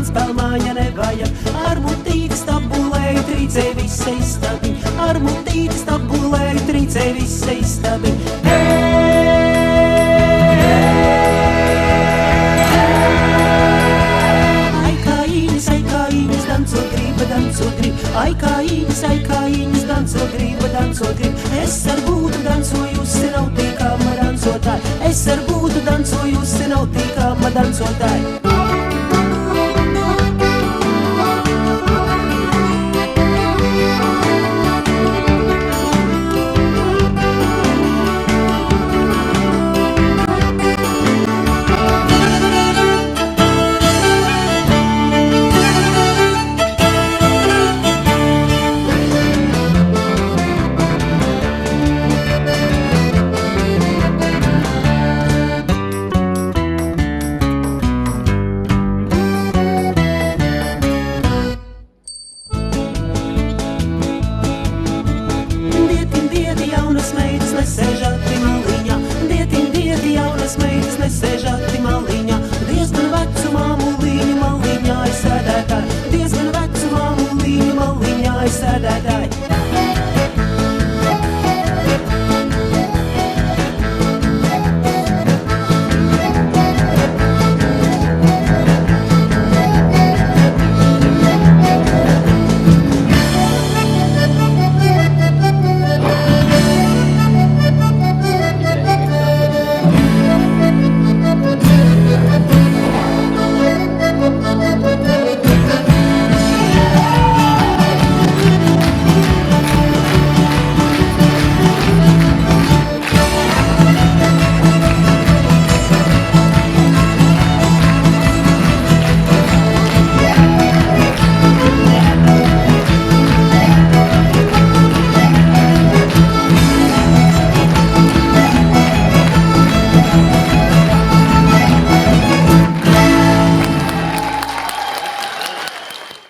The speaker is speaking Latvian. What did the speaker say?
man spēlmāja nevajag. Ar mutīti stabulēju trīcē visa istabi, ar mutīti stabulēju trīcē visa istabi. Ai, kājiņas, dancot grib, ai, kājiņas, dancot grib. Es ar būtu dancojusi, nav tīkama dancotāji, es ar būtu dancojusi, nav tīkama dancotāji.